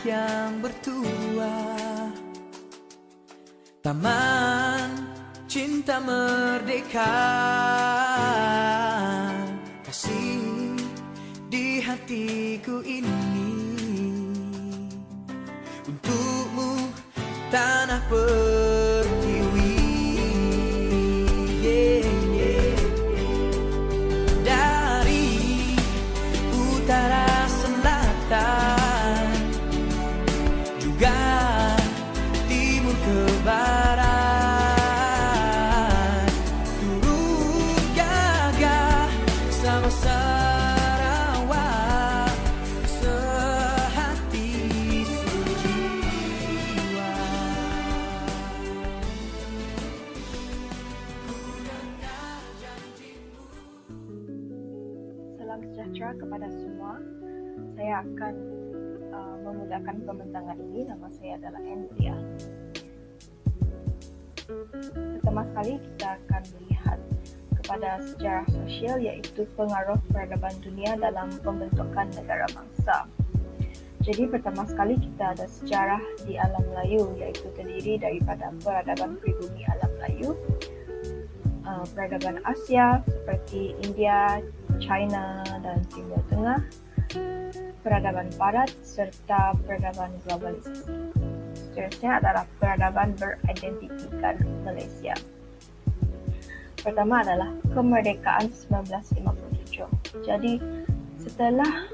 yang bertuah, taman cinta merdeka, kasih di hatiku ini untukmu tanah pertiwi. Dari utara selatan juga timur ke barat, turut gagah sama Sarawak, sehati sejiwa. Salam sejahtera kepada semua. Saya akan memudahkan pembentangan ini. Nama saya adalah Andrea. Pertama sekali kita akan melihat kepada sejarah sosial, iaitu pengaruh peradaban dunia dalam pembentukan negara bangsa. Jadi pertama sekali kita ada sejarah di alam Melayu, iaitu terdiri daripada peradaban pribumi alam Melayu, peradaban Asia seperti India, China dan Timur Tengah, peradaban Barat serta peradaban globalisasi. Seterusnya adalah peradaban beridentitikan Malaysia. Pertama adalah kemerdekaan 1957. Jadi setelah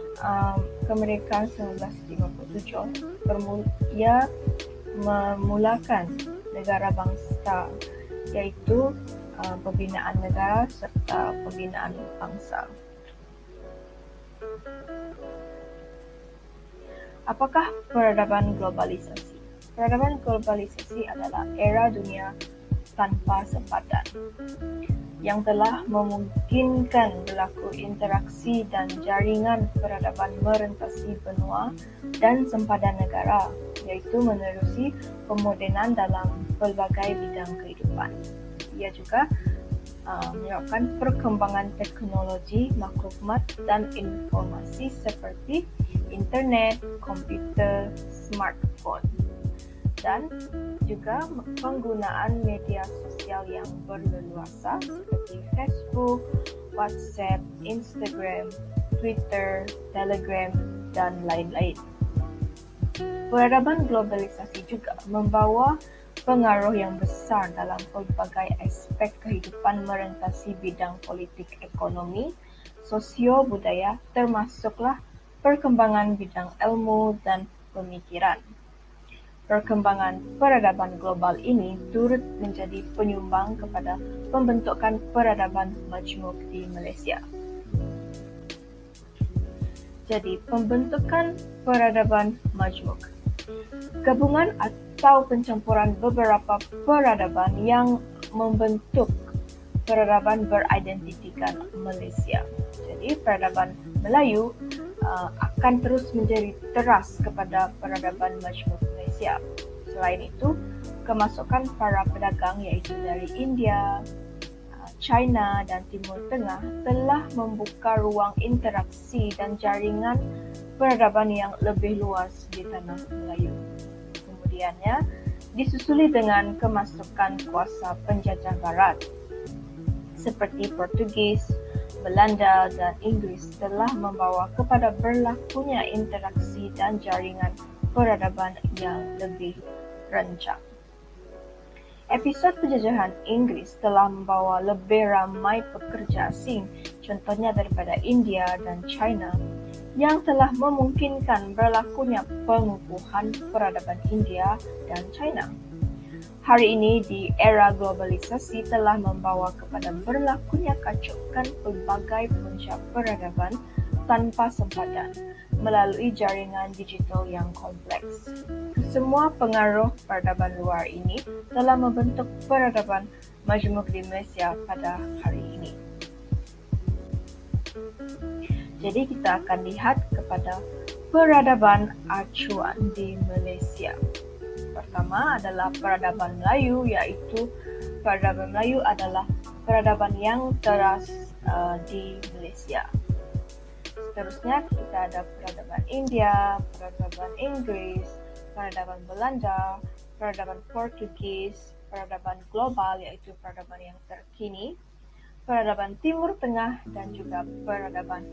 kemerdekaan 1957, ia memulakan negara bangsa, iaitu pembinaan negara serta pembinaan bangsa. Apakah peradaban globalisasi? Peradaban globalisasi adalah era dunia tanpa sempadan yang telah memungkinkan berlaku interaksi dan jaringan peradaban merentasi benua dan sempadan negara, iaitu menerusi pemodenan dalam pelbagai bidang kehidupan. Ia juga menyebabkan perkembangan teknologi maklumat dan informasi seperti internet, komputer, smartphone, dan juga penggunaan media sosial yang berleluasa seperti Facebook, WhatsApp, Instagram, Twitter, Telegram, dan lain-lain. Peradaban globalisasi juga membawa pengaruh yang besar dalam pelbagai aspek kehidupan merentasi bidang politik, ekonomi, sosio budaya, termasuklah perkembangan bidang ilmu dan pemikiran. Perkembangan peradaban global ini turut menjadi penyumbang kepada pembentukan peradaban majmuk di Malaysia. Jadi, pembentukan peradaban majmuk, gabungan atau pencampuran beberapa peradaban yang membentuk peradaban beridentitikan Malaysia. Jadi, peradaban Melayu akan terus menjadi teras kepada peradaban majmuk Malaysia. Selain itu, kemasukan para pedagang iaitu dari India, China dan Timur Tengah telah membuka ruang interaksi dan jaringan peradaban yang lebih luas di tanah Melayu. Kemudiannya, disusuli dengan kemasukan kuasa penjajah Barat seperti Portugis, Belanda dan Inggris telah membawa kepada berlakunya interaksi dan jaringan peradaban yang lebih rancang. Episod penjajahan Inggris telah membawa lebih ramai pekerja asing, contohnya daripada India dan China, yang telah memungkinkan berlakunya pengukuhan peradaban India dan China. Hari ini di era globalisasi telah membawa kepada berlakunya kacukan pelbagai punca peradaban tanpa sempadan melalui jaringan digital yang kompleks. Semua pengaruh peradaban luar ini telah membentuk peradaban majmuk di Malaysia pada hari ini. Jadi kita akan lihat kepada peradaban acuan di Malaysia. Pertama adalah peradaban Melayu, iaitu peradaban Melayu adalah peradaban yang teras di Malaysia. Seterusnya kita ada peradaban India, peradaban Inggris, peradaban Belanda, peradaban Portugis, peradaban global yaitu peradaban yang terkini, peradaban Timur Tengah dan juga peradaban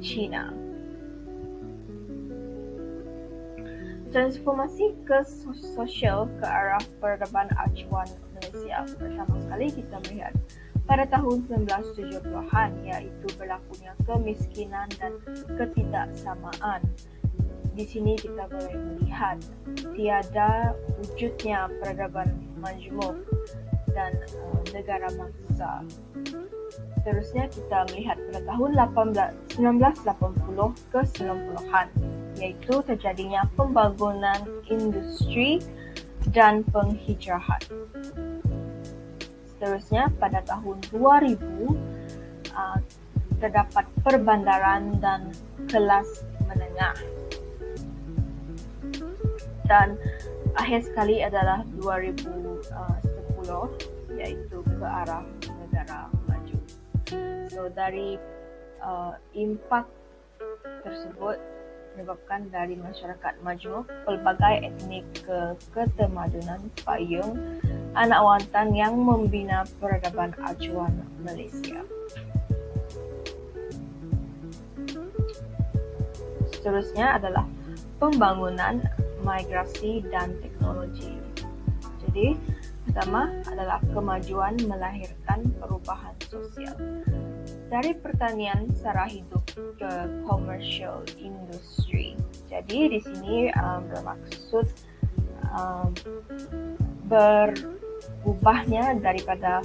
Cina. Transformasi ke sosial ke arah peradaban acuan Malaysia. Pertama sekali kita melihat pada tahun 1970-an iaitu berlakunya kemiskinan dan ketidaksamaan. Di sini kita boleh melihat tiada wujudnya peradaban majmuk dan negara bangsa. Seterusnya kita melihat pada tahun 1980 ke 90-an iaitu terjadinya pembangunan industri dan penghijrahan. Seterusnya pada tahun 2000 terdapat perbandaran dan kelas menengah. Dan akhir sekali adalah 2010 iaitu ke arah negara maju. So dari impak tersebut menyebabkan dari masyarakat majmuk pelbagai etnik ketemadunan payung anak wantan yang membina peradaban acuan Malaysia. Seterusnya adalah pembangunan, migrasi dan teknologi. Jadi, pertama adalah kemajuan melahirkan perubahan sosial. Dari pertanian sara hidup ke commercial industry. Jadi di sini bermaksud berubahnya daripada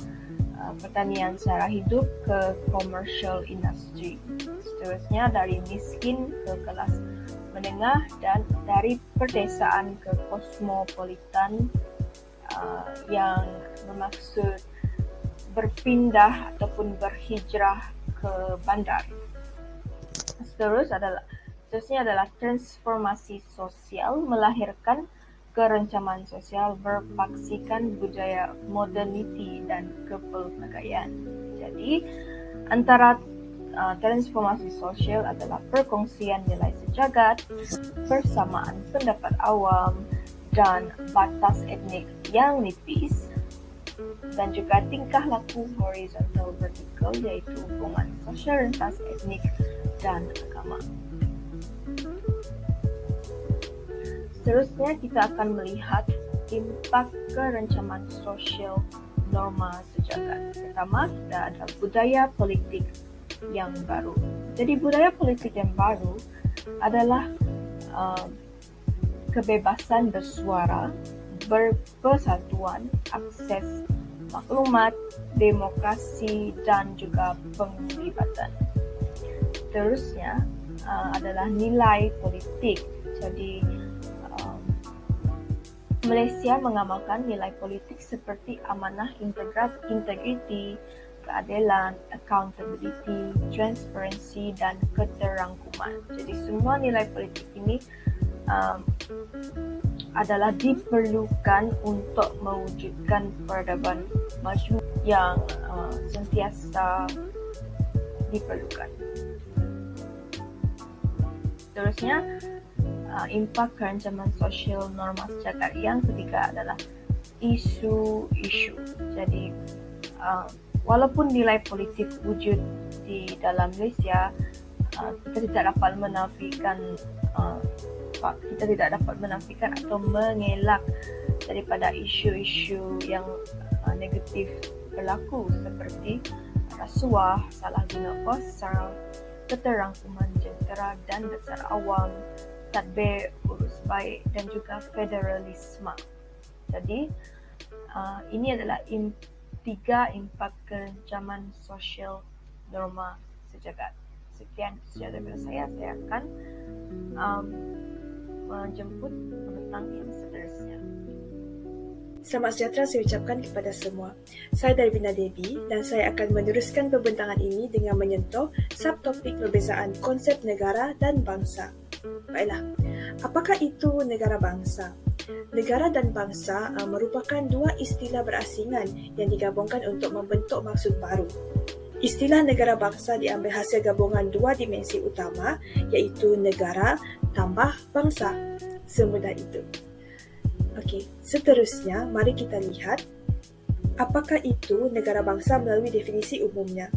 pertanian sara hidup ke commercial industry. Seterusnya dari miskin ke kelas menengah dan dari perdesaan ke kosmopolitan yang bermaksud berpindah ataupun berhijrah ke bandar. Seterusnya adalah transformasi sosial melahirkan kerencaman sosial berpaksikan budaya moderniti dan kepelbagaian. Jadi antara transformasi sosial adalah perkongsian nilai sejagat, persamaan pendapat awam dan batas etnik yang nipis, dan juga tingkah laku horizontal vertikal yaitu hubungan sosial lintas etnik dan agama. Seterusnya kita akan melihat impak kerencaman sosial norma sejagat. Pertama, kita ada budaya politik yang baru. Jadi budaya politik yang baru adalah kebebasan bersuara, berpersatuan, akses maklumat, demokrasi dan juga penglibatan. Seterusnya adalah nilai politik. Jadi Malaysia mengamalkan nilai politik seperti amanah, integriti, keadilan, accountability, transparansi dan keterangkuman. Jadi semua nilai politik ini adalah diperlukan untuk mewujudkan peradaban majmuk yang sentiasa diperlukan. Seterusnya, impak kerencaman sosial norma sejagat. Yang ketiga adalah isu-isu. Jadi, walaupun nilai politik wujud di dalam Malaysia, kita tidak dapat menafikan atau mengelak daripada isu-isu yang negatif berlaku seperti rasuah, salah guna kuasa, keterangkuman jentera dan dasar awam, tadbir urus baik dan juga federalisme. Jadi ini adalah tiga impak kerencaman sosial norma sejagat. Sekian sahaja daripada saya akan menjemput pengetang yang seterusnya. Selamat sejahtera saya ucapkan kepada semua. Saya Darvina Devi dan saya akan meneruskan pembentangan ini dengan menyentuh subtopik perbezaan konsep negara dan bangsa. Baiklah, apakah itu negara bangsa? Negara dan bangsa merupakan dua istilah berasingan yang digabungkan untuk membentuk maksud baru. Istilah negara bangsa diambil hasil gabungan dua dimensi utama, iaitu negara tambah bangsa. Semudah itu. Okey, seterusnya mari kita lihat apakah itu negara bangsa melalui definisi umumnya.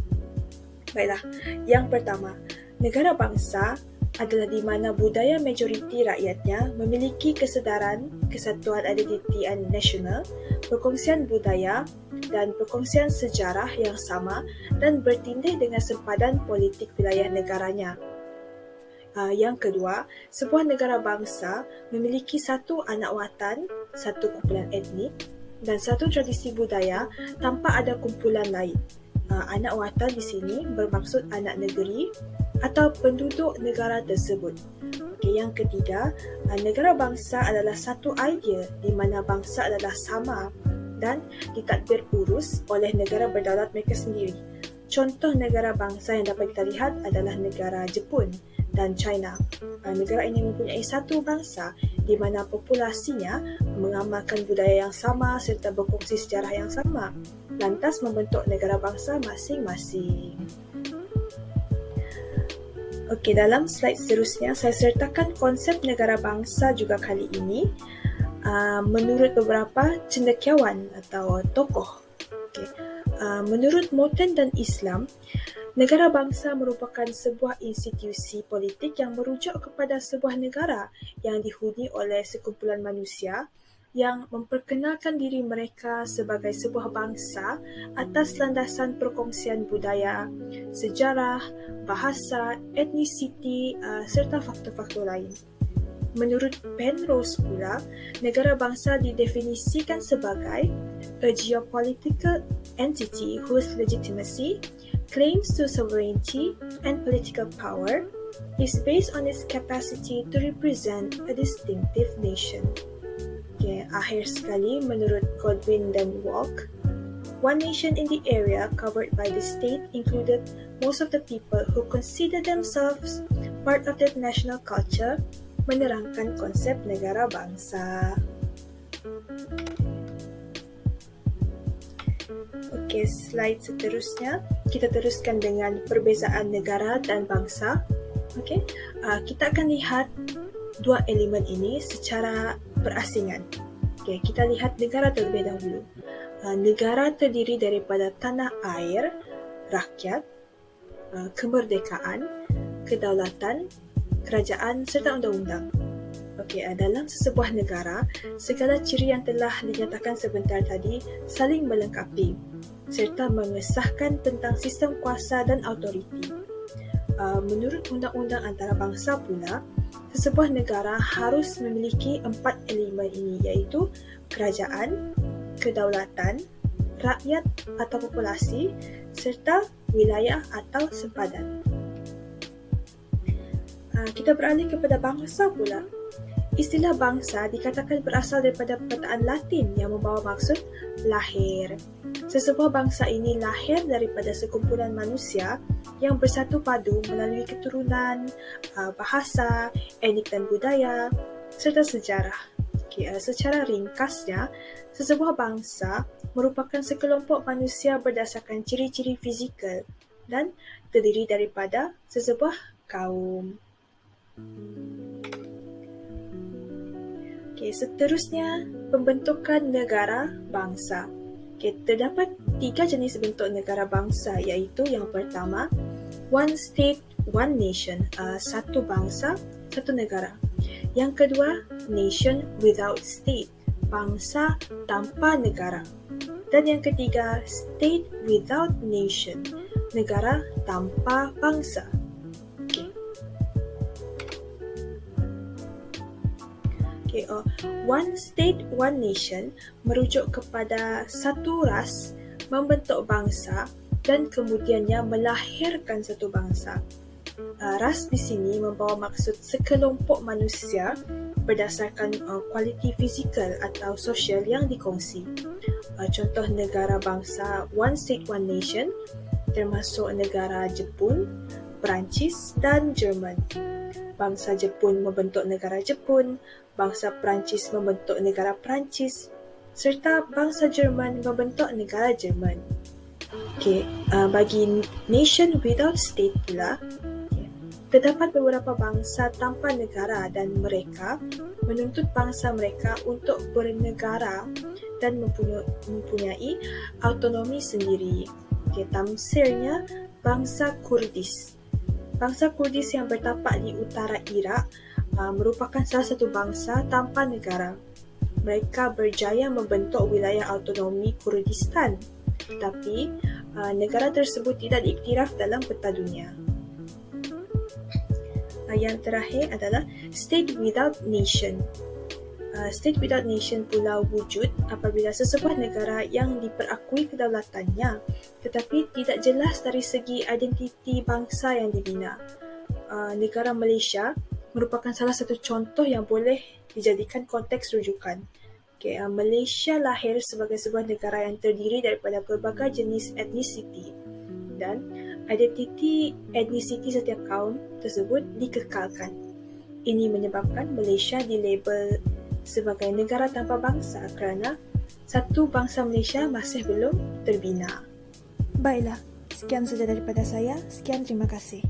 Baiklah, yang pertama, negara bangsa adalah di mana budaya majoriti rakyatnya memiliki kesedaran, kesatuan identiti nasional, perkongsian budaya dan perkongsian sejarah yang sama dan bertindih dengan sempadan politik wilayah negaranya. Yang kedua, sebuah negara bangsa memiliki satu anak watan, satu kumpulan etnik dan satu tradisi budaya tanpa ada kumpulan lain. Anak watan di sini bermaksud anak negeri atau penduduk negara tersebut. Okey, yang ketiga, negara bangsa adalah satu idea di mana bangsa adalah sama dan ditadbir urus oleh negara berdaulat mereka sendiri. Contoh negara bangsa yang dapat kita lihat adalah negara Jepun dan China. Negara ini mempunyai satu bangsa di mana populasinya mengamalkan budaya yang sama serta berkongsi sejarah yang sama, lantas membentuk negara bangsa masing-masing. Okey, dalam slide seterusnya saya sertakan konsep negara bangsa juga kali ini menurut beberapa cendekiawan atau tokoh. Okey. Menurut Morton dan Islam, negara bangsa merupakan sebuah institusi politik yang merujuk kepada sebuah negara yang dihuni oleh sekumpulan manusia yang memperkenalkan diri mereka sebagai sebuah bangsa atas landasan perkongsian budaya, sejarah, bahasa, etnisiti serta faktor-faktor lain. Menurut Penrose pula, negara bangsa didefinisikan sebagai a geopolitical entity whose legitimacy, claims to sovereignty and political power is based on its capacity to represent a distinctive nation. Okay, akhir sekali, menurut Godwin dan Walk, one nation in the area covered by the state included most of the people who consider themselves part of the national culture, menerangkan konsep negara bangsa. Okey, slide seterusnya kita teruskan dengan perbezaan negara dan bangsa. Okey, kita akan lihat dua elemen ini secara berasingan. Okey, kita lihat negara terlebih dahulu. Negara terdiri daripada tanah air, rakyat, kemerdekaan, kedaulatan, kerajaan serta undang-undang. Okey, dalam sesebuah negara, segala ciri yang telah dinyatakan sebentar tadi saling melengkapi serta mengesahkan tentang sistem kuasa dan autoriti. Menurut undang-undang antarabangsa pula, sesebuah negara harus memiliki 4 elemen ini, iaitu kerajaan, kedaulatan, rakyat atau populasi serta wilayah atau sempadan. Kita beralih kepada bangsa pula. Istilah bangsa dikatakan berasal daripada perkataan Latin yang membawa maksud lahir. Sesebuah bangsa ini lahir daripada sekumpulan manusia yang bersatu padu melalui keturunan, bahasa, etnik dan budaya, serta sejarah. Okay, secara ringkasnya, sesebuah bangsa merupakan sekelompok manusia berdasarkan ciri-ciri fizikal dan terdiri daripada sesebuah kaum. Okay, seterusnya, pembentukan negara bangsa. Okay, terdapat 3 jenis bentuk negara bangsa, iaitu yang pertama, one state, one nation, satu bangsa, satu negara. Yang kedua, nation without state, bangsa tanpa negara. Dan yang ketiga, state without nation, negara tanpa bangsa. One state, one nation merujuk kepada satu ras membentuk bangsa dan kemudiannya melahirkan satu bangsa. Ras di sini membawa maksud sekelompok manusia berdasarkan kualiti fizikal atau sosial yang dikongsi. Contoh negara bangsa one state, one nation termasuk negara Jepun, Perancis dan Jerman. Bangsa Jepun membentuk negara Jepun, bangsa Perancis membentuk negara Perancis, serta bangsa Jerman membentuk negara Jerman. Bagi nation without state pula, terdapat beberapa bangsa tanpa negara dan mereka menuntut bangsa mereka untuk bernegara dan mempunyai autonomi sendiri. Tamsilnya, bangsa Kurdis. Bangsa Kurdis yang bertapak di utara Iraq merupakan salah satu bangsa tanpa negara. Mereka berjaya membentuk wilayah autonomi Kurdistan, tetapi negara tersebut tidak diiktiraf dalam peta dunia. Yang terakhir adalah state without nation. State without nation pula wujud apabila sesebuah negara yang diperakui kedaulatannya tetapi tidak jelas dari segi identiti bangsa yang dibina. Negara Malaysia merupakan salah satu contoh yang boleh dijadikan konteks rujukan. Malaysia lahir sebagai sebuah negara yang terdiri daripada pelbagai jenis etnisiti dan identiti etnisiti setiap kaum tersebut dikekalkan. Ini menyebabkan Malaysia dilabel sebagai negara tanpa bangsa kerana satu bangsa Malaysia masih belum terbina. Baiklah, sekian saja daripada saya. Sekian, terima kasih.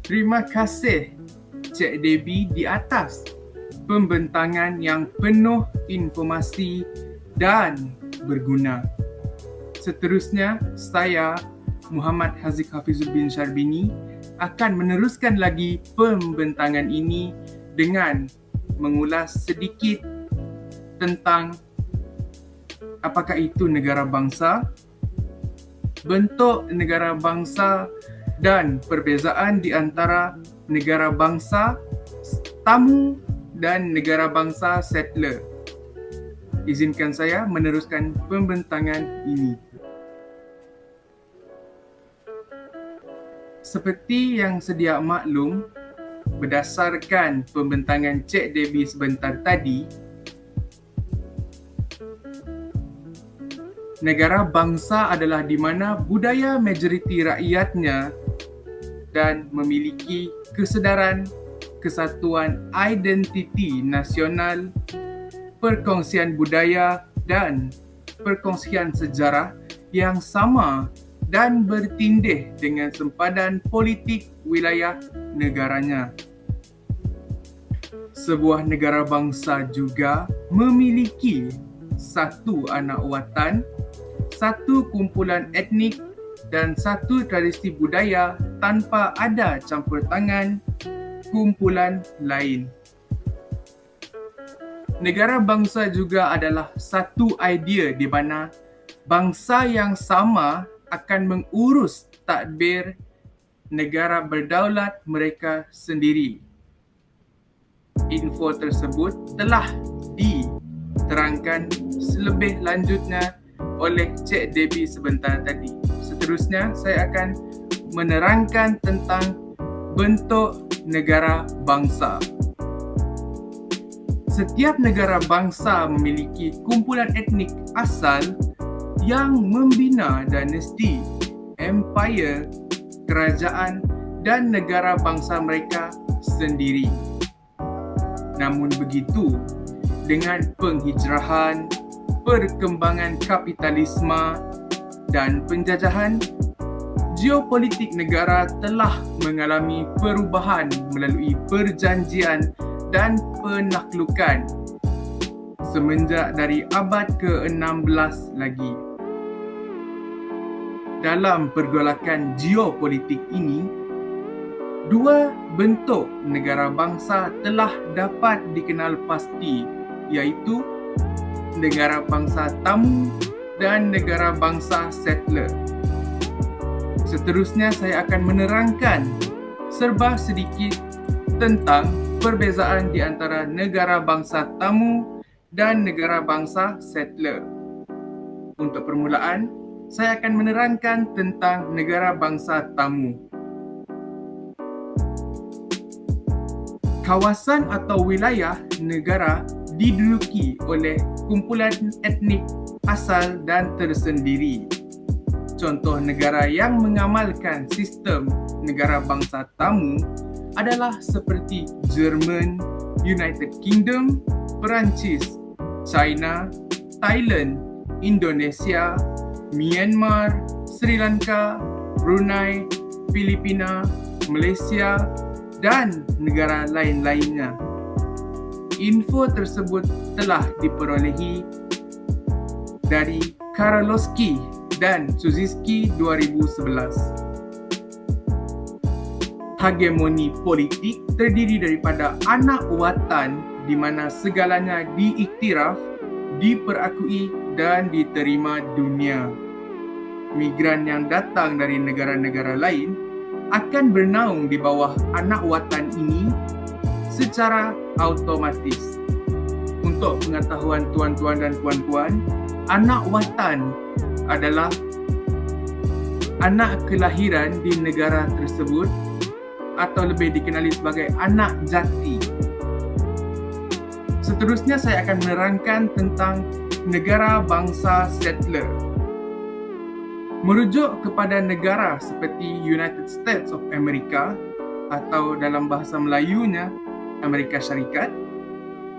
Terima kasih Cik Debbie di atas pembentangan yang penuh informasi dan berguna. Seterusnya, saya Muhammad Haziq Hafizuddin bin Syarbini akan meneruskan lagi pembentangan ini dengan mengulas sedikit tentang apakah itu negara bangsa, bentuk negara bangsa dan perbezaan di antara negara bangsa tamu dan negara bangsa settler. Izinkan saya meneruskan pembentangan ini. Seperti yang sedia maklum, berdasarkan pembentangan Cik Debbie sebentar tadi, negara bangsa adalah di mana budaya majoriti rakyatnya dan memiliki kesedaran kesatuan identiti nasional, perkongsian budaya dan perkongsian sejarah yang sama dan bertindih dengan sempadan politik wilayah negaranya. Sebuah negara bangsa juga memiliki satu anak watan, satu kumpulan etnik dan satu tradisi budaya tanpa ada campur tangan kumpulan lain. Negara bangsa juga adalah satu idea di mana bangsa yang sama akan mengurus tadbir negara berdaulat mereka sendiri. Info tersebut telah diterangkan selebih lanjutnya oleh Cik Debbie sebentar tadi. Seterusnya, saya akan menerangkan tentang bentuk negara bangsa. Setiap negara bangsa memiliki kumpulan etnik asal yang membina dinasti, empire, kerajaan dan negara bangsa mereka sendiri. Namun begitu, dengan penghijrahan, perkembangan kapitalisme dan penjajahan, geopolitik negara telah mengalami perubahan melalui perjanjian dan penaklukan semenjak dari abad ke-16 lagi. Dalam pergolakan geopolitik ini, dua bentuk negara bangsa telah dapat dikenal pasti, iaitu negara bangsa tamu dan negara bangsa settler. Seterusnya, saya akan menerangkan serba sedikit tentang perbezaan di antara negara bangsa tamu dan negara bangsa settler. Untuk permulaan, saya akan menerangkan tentang negara bangsa tamu. Kawasan atau wilayah negara diduduki oleh kumpulan etnik asal dan tersendiri. Contoh negara yang mengamalkan sistem negara bangsa tamu adalah seperti Jerman, United Kingdom, Perancis, China, Thailand, Indonesia, Myanmar, Sri Lanka, Brunei, Filipina, Malaysia dan negara lain-lainnya. Info tersebut telah diperolehi dari Karolowski dan Suzinski 2011. Hegemoni politik terdiri daripada anak watan di mana segalanya diiktiraf, diperakui dan diterima dunia. Migran yang datang dari negara-negara lain akan bernaung di bawah anak watan ini secara automatis. Untuk pengetahuan tuan-tuan dan puan-puan, anak watan adalah anak kelahiran di negara tersebut atau lebih dikenali sebagai anak jati. Seterusnya saya akan menerangkan tentang negara bangsa settler. Merujuk kepada negara seperti United States of America atau dalam bahasa Melayunya Amerika Syarikat,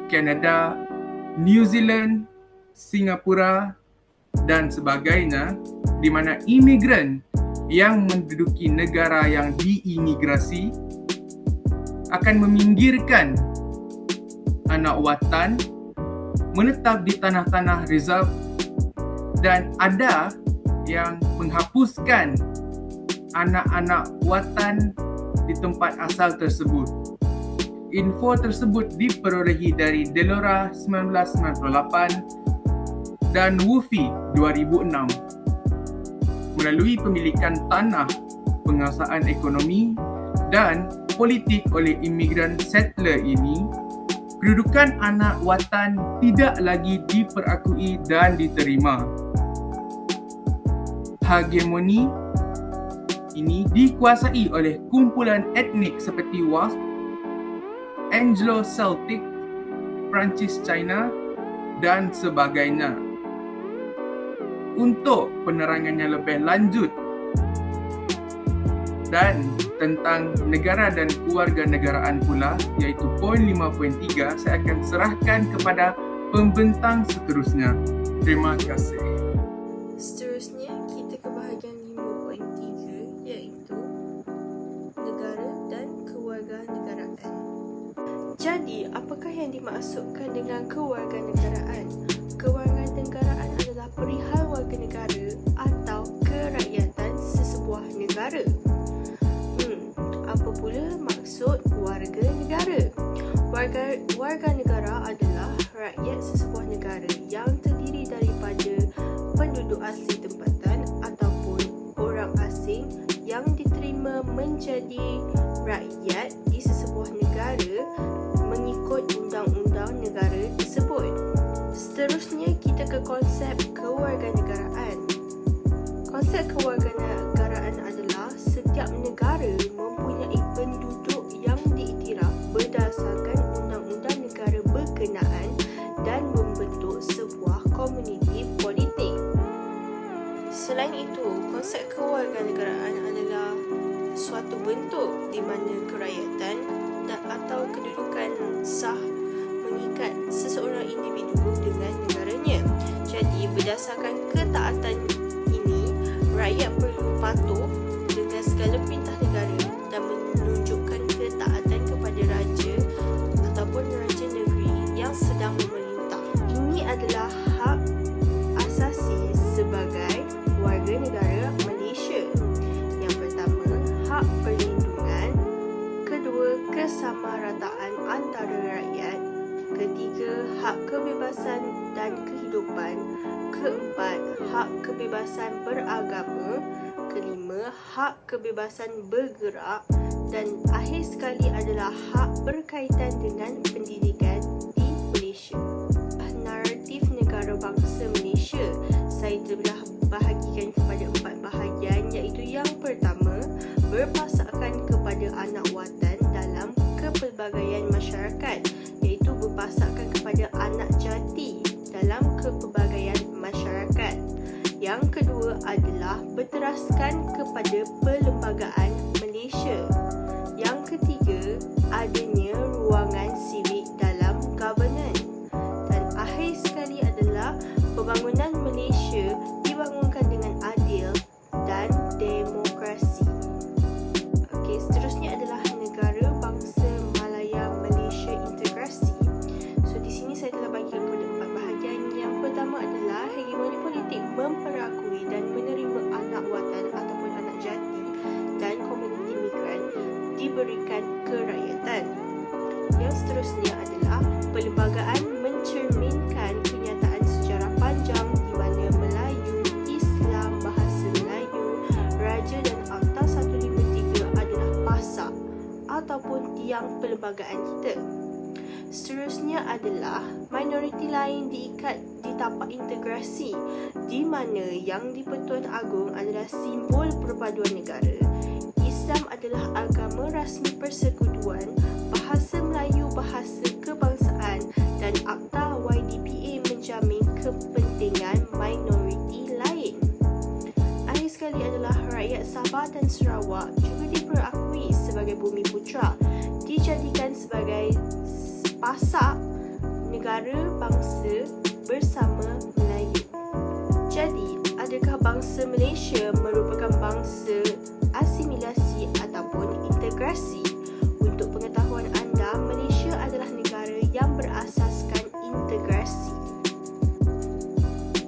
Kanada, New Zealand, Singapura dan sebagainya, di mana imigran yang menduduki negara yang diimigrasi akan meminggirkan anak watan, menetap di tanah-tanah reserve dan ada yang menghapuskan anak-anak watan di tempat asal tersebut. Info tersebut diperolehi dari Delora 1998 dan Woofy 2006. Melalui pemilikan tanah, penguasaan ekonomi dan politik oleh imigran settler ini, kedudukan anak watan tidak lagi diperakui dan diterima. Hegemoni ini dikuasai oleh kumpulan etnik seperti Wasp, Anglo-Celtic, Prancis-China dan sebagainya. Untuk penerangannya lebih lanjut dan tentang negara dan kewarganegaraan pula, iaitu poin 5.3, saya akan serahkan kepada pembentang seterusnya. Terima kasih. Seterusnya, kita ke bahagian 5.3 iaitu negara dan kewarganegaraan. Jadi, apakah yang dimaksudkan dengan kewarganegaraan? Kewarganegaraan adalah perihal warga negara atau kerakyatan sesebuah negara. Apa pula maksud warga negara? Warga negara adalah rakyat sesebuah negara yang terdiri daripada penduduk asli tempatan ataupun orang asing yang diterima menjadi rakyat di sesebuah negara mengikut undang-undang negara tersebut. Seterusnya, kita ke konsep kewarganegaraan. Konsep kewarganegaraan adalah setiap negara mempunyai penduduk yang diiktiraf berdasarkan undang-undang negara berkenaan dan membentuk sebuah komuniti politik. Selain itu, konsep kewarganegaraan adalah suatu bentuk di mana kerakyatan atau kedudukan sah mengikat seseorang individu dengan negaranya. Jadi, berdasarkan ketaatan ini, rakyat perlu patuh dengan segala perintah negara dan menunjukkan ketaatan kepada raja ataupun raja negeri yang sedang memerintah. Ini adalah hak asasi sebagai warga negara Malaysia. Yang pertama, hak perlindungan. Kedua, kesamarataan antara rakyat. Ketiga, hak kebebasan dan kehidupan. Keempat, hak kebebasan beragama. Kelima, hak kebebasan bergerak. Dan akhir sekali adalah hak berkaitan dengan pendidikan di Malaysia. Naratif negara bangsa Malaysia, saya telah bahagikan kepada 4 bahagian, iaitu yang pertama, berpasakan kepada anak watan dalam kepelbagaian masyarakat, iaitu berpasakan kepada anak jati dalam kepelbagaian masyarakat. Yang kedua adalah berteraskan kepada perlembagaan Malaysia. Yang ketiga, adanya ruangan sivik dalam governance. Dan akhir sekali adalah pembangunan Malaysia dibangunkan dengan adil diberikan kerakyatan. Yang seterusnya adalah perlembagaan mencerminkan kenyataan sejarah panjang di mana Melayu, Islam, Bahasa Melayu, Raja dan Akta 153 adalah pasak ataupun tiang perlembagaan kita. Seterusnya adalah minoriti lain diikat di tapak integrasi di mana Yang di-Pertuan Agong adalah simbol perpaduan negara. Islam adalah agama rasmi persekutuan, Bahasa Melayu bahasa kebangsaan dan Akta YDPA menjamin kepentingan minoriti lain. Akhir sekali adalah rakyat Sabah dan Sarawak juga diperakui sebagai bumi putera, dijadikan sebagai pasak negara bangsa bersama Melayu. Jadi, adakah bangsa Malaysia merupakan bangsa asimilasi ataupun integrasi? Untuk pengetahuan anda, Malaysia adalah negara yang berasaskan integrasi.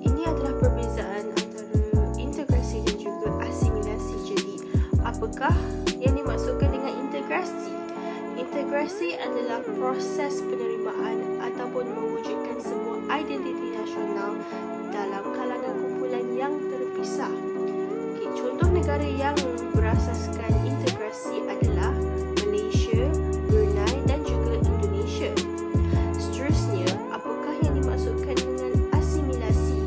Ini adalah perbezaan antara integrasi dan juga asimilasi. Jadi, apakah yang dimaksudkan dengan integrasi? Integrasi adalah proses penerimaan ataupun mewujudkan sebuah identiti nasional dalam kalangan kumpulan yang terpisah. Contoh negara yang berasaskan integrasi adalah Malaysia, Brunei dan juga Indonesia. Seterusnya, apakah yang dimaksudkan dengan asimilasi?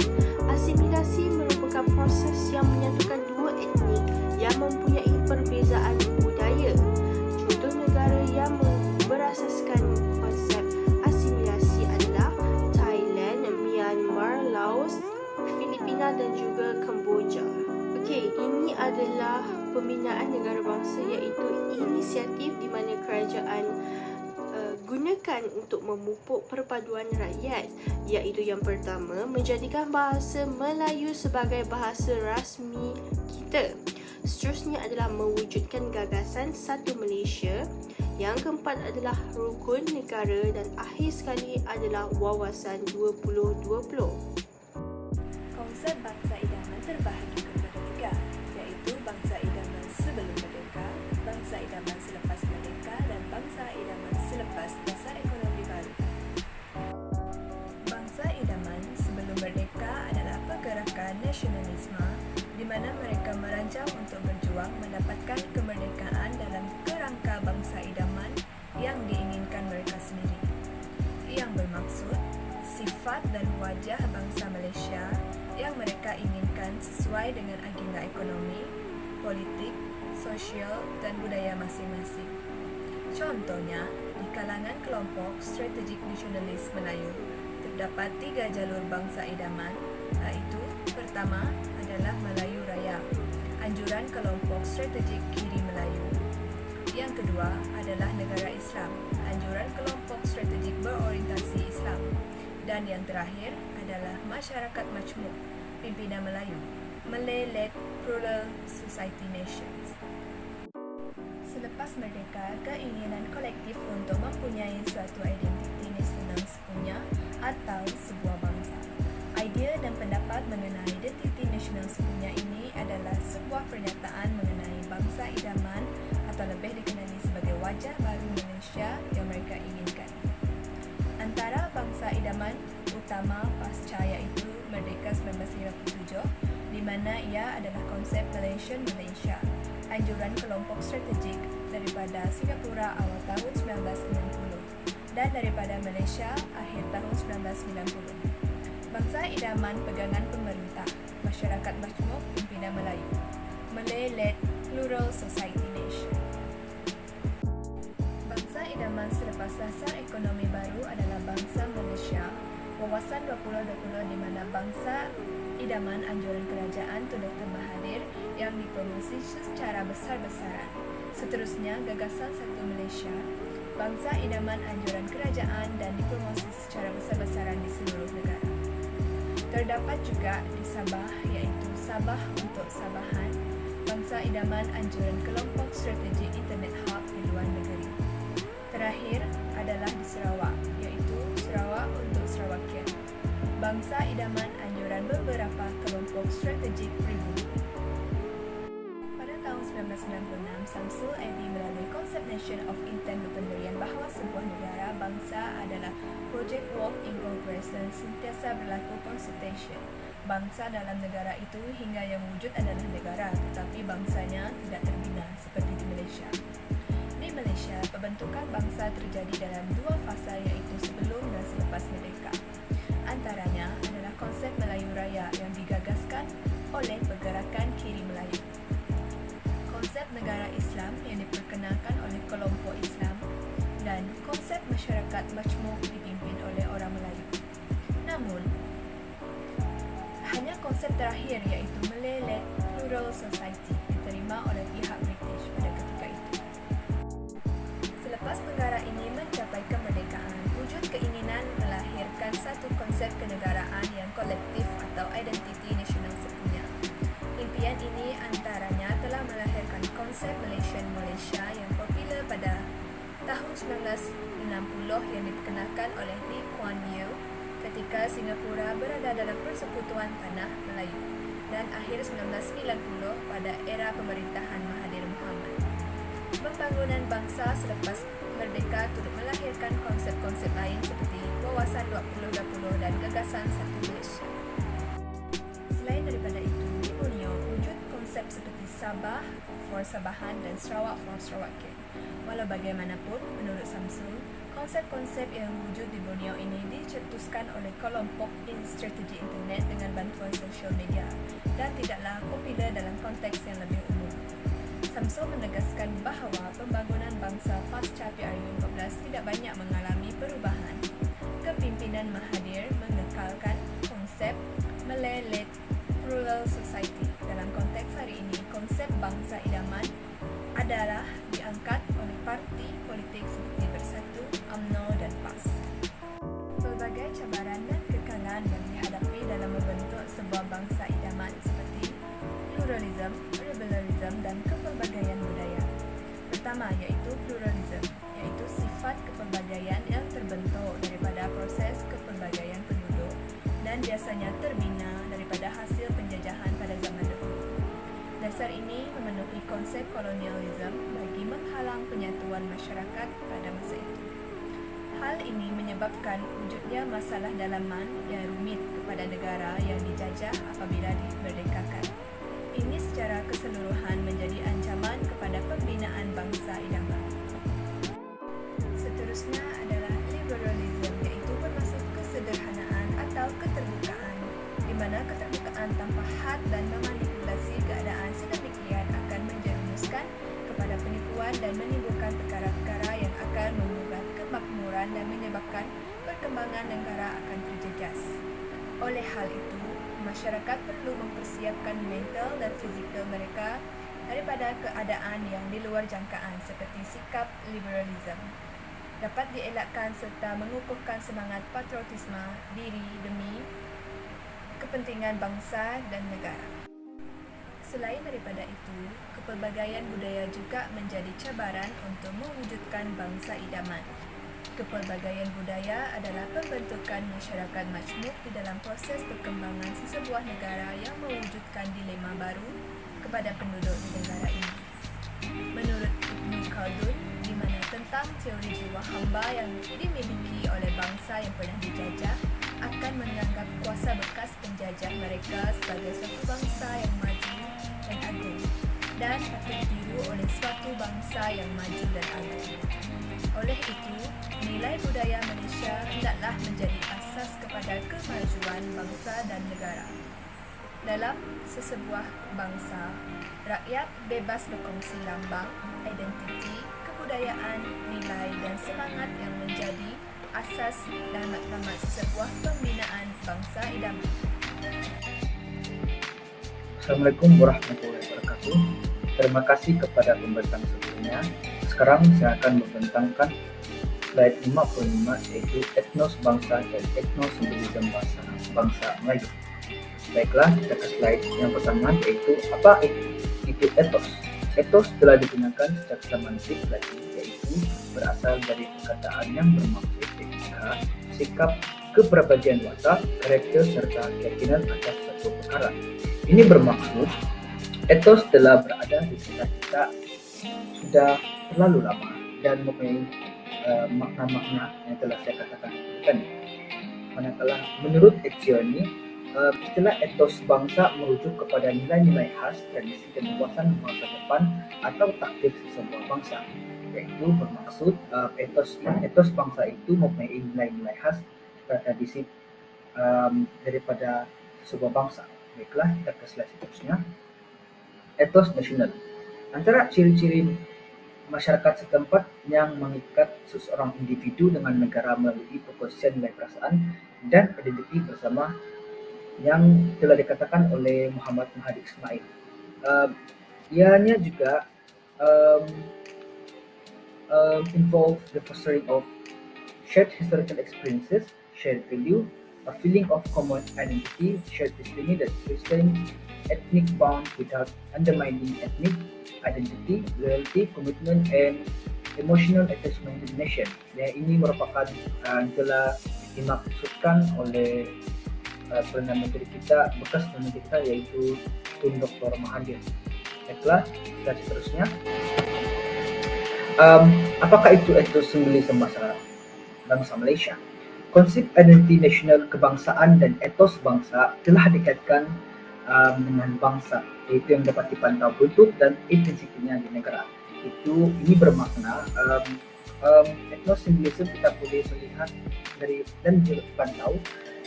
Asimilasi merupakan proses yang menyatukan dua etnik yang mempunyai perbezaan budaya. Contoh negara yang berasaskan konsep asimilasi adalah Thailand, Myanmar, Laos, Filipina dan juga Kemboja. Okey, ini adalah pembinaan negara bangsa iaitu inisiatif di mana kerajaan gunakan untuk memupuk perpaduan rakyat, iaitu yang pertama menjadikan bahasa Melayu sebagai bahasa rasmi kita. Seterusnya adalah mewujudkan gagasan satu Malaysia. Yang keempat adalah rukun negara dan akhir sekali adalah wawasan 2020. Konsep bangsa idaman terbahagi kepada tiga, iaitu bangsa idaman sebelum merdeka, bangsa idaman selepas merdeka dan bangsa idaman selepas dasar ekonomi baru. Bangsa idaman sebelum merdeka adalah pergerakan nasionalisme di mana mereka merancang untuk berjuang mendapatkan kemerdekaan dalam kerangka bangsa idaman yang diinginkan mereka sendiri. Yang bermaksud sifat dan wajah bangsa Malaysia yang mereka inginkan sesuai dengan agenda ekonomi, politik, sosial dan budaya masing-masing. Contohnya, di kalangan kelompok strategik nasionalis Melayu, terdapat 3 jalur bangsa idaman, iaitu pertama adalah Melayu Raya, anjuran kelompok strategik kiri Melayu. Yang kedua adalah negara Islam, anjuran kelompok strategik berorientasi Islam. Dan yang terakhir adalah masyarakat majmuk, pimpinan Melayu, Malay-led Plural Society Nations. Selepas merdeka, keinginan kolektif untuk mempunyai suatu identiti nasional sepunya atau sebuah bangsa. Idea dan pendapat mengenai identiti nasional sepunya ini adalah sebuah pernyataan mengenai bangsa idaman atau lebih dikenali sebagai wajah baru Malaysia yang mereka inginkan. Antara bangsa idaman utama pasca iaitu Merdeka 1957, di mana ia adalah konsep Malaysian Malaysia, anjuran kelompok strategik daripada Singapura awal tahun 1990 dan daripada Malaysia akhir tahun 1990. Bangsa idaman pegangan pemerintah, masyarakat majmuk, pimpinan Melayu, Malay-led Plural Society Nation. Bangsa idaman selepas dasar ekonomi baru adalah bangsa Malaysia, wawasan 2020 di mana bangsa idaman anjuran kerajaan Tun Dr. Mahathir yang dipromosi secara besar-besaran. Seterusnya, gagasan satu Malaysia, bangsa idaman anjuran kerajaan dan dipromosi secara besar-besaran di seluruh negara. Terdapat juga di Sabah iaitu Sabah untuk Sabahan, bangsa idaman anjuran kelompok strategi internet hub di luar negeri. Terakhir adalah di Sarawak iaitu Sarawak untuk Sarawakian, bangsa idaman anjuran beberapa kelompok strategik pribumi. Pada tahun tahun 1996, Samsul AB melalui konsep Nation of Intent berpendirian bahawa sebuah negara bangsa adalah project work in progress dan sentiasa berlaku consultation. Bangsa dalam negara itu hingga yang wujud adalah negara, tetapi bangsanya tidak terbina seperti di Malaysia. Di Malaysia, pembentukan bangsa terjadi dalam dua fasa, iaitu sebelum dan selepas merdeka. Antaranya adalah konsep Melayu Raya yang digagaskan oleh Pergerakan Kiri Melayu, konsep negara Islam yang diperkenalkan oleh kelompok Islam, dan konsep masyarakat majmuk dipimpin oleh orang Melayu. Namun, hanya konsep terakhir iaitu Malay-led Plural Society diterima oleh pihak British pada ketika itu. Selepas negara ini mencapai kemerdekaan, wujud keinginan melahirkan satu konsep kenegaraan yang kolektif atau identity nasional sepunya. Impian ini antaranya telah melahirkan konsep Malaysian Malaysia yang popular pada tahun 1960 yang diperkenalkan oleh Lee Kuan Yew ketika Singapura berada dalam persekutuan tanah Melayu, dan akhir 1990 pada era pemerintahan Mahathir Mohamad. Pembangunan bangsa selepas merdeka turut melahirkan konsep-konsep lain seperti Wawasan 2020 dan Gagasan Satu Malaysia. Selain daripada itu, di Borneo wujud konsep seperti Sabah for Sabahan dan Sarawak for Sarawak. Walau bagaimanapun, menurut Samsul, konsep-konsep yang wujud di Borneo ini dicetuskan oleh kelompok strategi internet dengan bantuan sosial media dan tidaklah popular dalam konteks yang lebih umum. Samsul menegaskan bahawa pembangunan bangsa pasca PRU 14 tidak banyak mengalami perubahan. Kepimpinan Mahathir mengekalkan konsep Malay-led Plural Society. Dalam konteks hari ini, konsep bangsa idaman adalah diangkat oleh parti politik seperti Bersatu, UMNO dan PAS. Pelbagai cabaran dan kekalan yang dihadapi dalam membentuk sebuah bangsa idaman seperti pluralism, rebellism dan kepelbagaian budaya. Pertama iaitu pluralism, iaitu sifat kepelbagaian yang terbentuk daripada proses kepelbagaian penduduk dan biasanya terbina daripada hasil penjajahan pada zaman dahulu. Dasar ini memenuhi konsep kolonialisme bagi menghalang penyatuan masyarakat pada masa itu. Hal ini menyebabkan wujudnya masalah dalaman yang rumit kepada negara yang dijajah apabila dimerdekakan. Ini secara keseluruhan menjadi ancaman kepada pembinaan bangsa idaman. Seterusnya adalah liberalism, iaitu bermaksud kesederhanaan atau keterbukaan, di mana keterbukaan tanpa had dan memanipulasi keadaan sedemikian akan menjerumuskan kepada penipuan dan menimbulkan perkara-perkara yang akan membuat kemakmuran dan menyebabkan perkembangan negara akan terjejas. Oleh hal itu, masyarakat perlu mempersiapkan mental dan fizikal mereka daripada keadaan yang di luar jangkaan seperti sikap liberalism. Dapat dielakkan serta mengukuhkan semangat patriotisme diri demi kepentingan bangsa dan negara. Selain daripada itu, kepelbagaian budaya juga menjadi cabaran untuk mewujudkan bangsa idaman. Kepelbagaian budaya adalah pembentukan masyarakat majmuk di dalam proses perkembangan sesebuah negara yang mewujudkan dilema baru kepada penduduk di negara ini. Menurut Ibn Khaldun, di mana tentang teori jiwa hamba yang dimiliki oleh bangsa yang pernah dijajah akan menganggap kuasa bekas penjajah mereka sebagai suatu bangsa yang maju dan agung dan patut ditiru oleh suatu bangsa yang maju dan agung. Oleh itu, nilai budaya Malaysia hendaklah menjadi asas kepada kemajuan bangsa dan negara. Dalam sesebuah bangsa, rakyat bebas berkongsi lambang, identiti, kebudayaan, nilai dan semangat yang menjadi asas dan matlamat sesebuah pembinaan bangsa idaman. Assalamualaikum warahmatullahi wabarakatuh. Terima kasih kepada pembentang sebelumnya. Sekarang saya akan membentangkan slide 55 yaitu etnos bangsa dan etnos simbolisme bangsa Melayu. Baiklah, kita ke slide yang pertama yaitu apa itu etos. Etos telah digunakan secara semantik lagi, yaitu berasal dari perkataan yang bermaksud etika, sikap, kepribadian watak, karakter serta keyakinan atas suatu perkara. Ini bermaksud Etos telah berada di sekitar kita sudah terlalu lama dan mempunyai makna-makna yang telah saya katakan tadi. Manakala menurut Etzioni, istilah etos bangsa merujuk kepada nilai-nilai khas, tradisi dan wawasan masa depan atau takdir sesebuah bangsa. Yaitu bermaksud etos bangsa itu mempunyai nilai-nilai khas dan tradisi daripada sebuah bangsa. Baiklah, kita ke slide seterusnya. Etos nasional. Antara ciri-ciri masyarakat setempat yang mengikat seseorang individu dengan negara melalui perkongsian nilai perasaan dan identiti bersama yang telah dikatakan oleh Muhammad Mahdi Ismail. Ianya juga involve the fostering of shared historical experiences, shared value, a feeling of common identity, shared destiny that strengthens ethnic bond without undermining ethnic identity, loyalty, commitment, and emotional attachment to the nation. Dan ini merupakan telah dimaksudkan oleh Perdana Menteri kita, bekas Perdana Menteri kita, yaitu Tun Dr. Mahathir. Baiklah, slide seterusnya. Apakah itu etos simbolisme bangsa Malaysia? Konsep identiti nasional kebangsaan dan etos bangsa telah dikaitkan dengan bangsa, yaitu yang dapat dipantau bentuk dan intensitinya di negara. Ini bermakna etnos simbolisme kita boleh melihat dari dan dipantau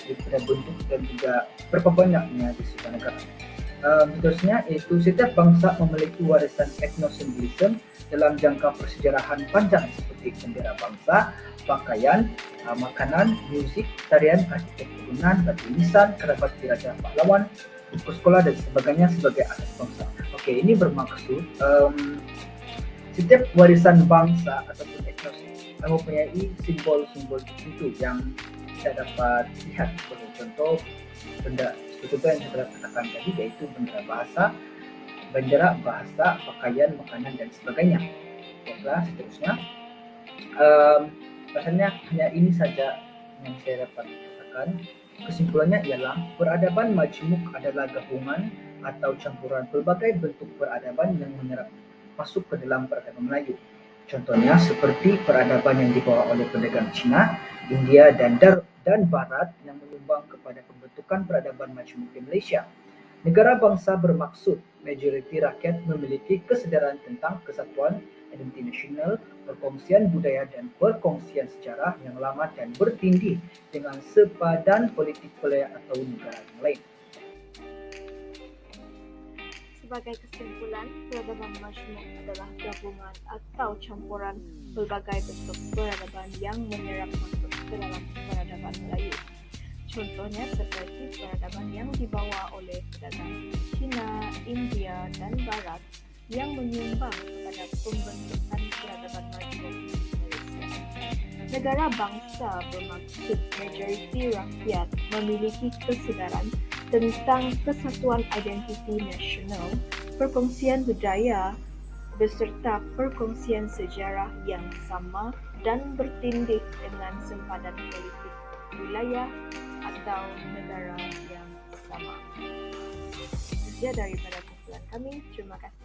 daripada bentuk dan juga berapa banyaknya di sebuah negara. Seterusnya, yaitu setiap bangsa memiliki warisan etnos simbolisme dalam jangka persejarahan panjang seperti bendera bangsa, pakaian, makanan, musik, tarian, arsitektur bangunan, batu nisan, kerabat diraja pahlawan, buku sekolah dan sebagainya sebagai aset bangsa. Oke, ini bermaksud setiap warisan bangsa ataupun etnos mempunyai simbol-simbol tertentu yang kita dapat lihat sebagai contoh yang saya telah katakan tadi, yaitu bendera bahasa, pakaian, makanan dan sebagainya. Baiklah, seterusnya. Rasanya hanya ini saja yang saya dapat katakan. Kesimpulannya ialah peradaban majmuk adalah gabungan atau campuran berbagai bentuk peradaban yang menyerap masuk ke dalam peradaban Melayu. Contohnya seperti peradaban yang dibawa oleh pedagang Cina, India dan Barat yang menyumbang kepada pembentukan peradaban majmuk di Malaysia. Negara bangsa bermaksud majoriti rakyat memiliki kesedaran tentang kesatuan, identiti nasional, perkongsian budaya dan perkongsian sejarah yang lama dan bertindih dengan sepadan politik wilayah atau negara yang lain. Sebagai kesimpulan, peradaban majmuk adalah gabungan atau campuran berbagai bentuk peradaban yang menyerap masuk ke dalam peradaban Melayu. Contohnya seperti peradaban yang dibawa oleh pedagang Cina, India dan Barat yang menyumbang kepada pembentukan peradaban majmuk Malaysia. Negara bangsa bermaksud majoriti rakyat memiliki kesedaran tentang kesatuan identiti nasional, perkongsian budaya beserta perkongsian sejarah yang sama dan bertindih dengan sempadan politik wilayah atau negara yang sama. Sekian daripada kumpulan kami. Terima kasih.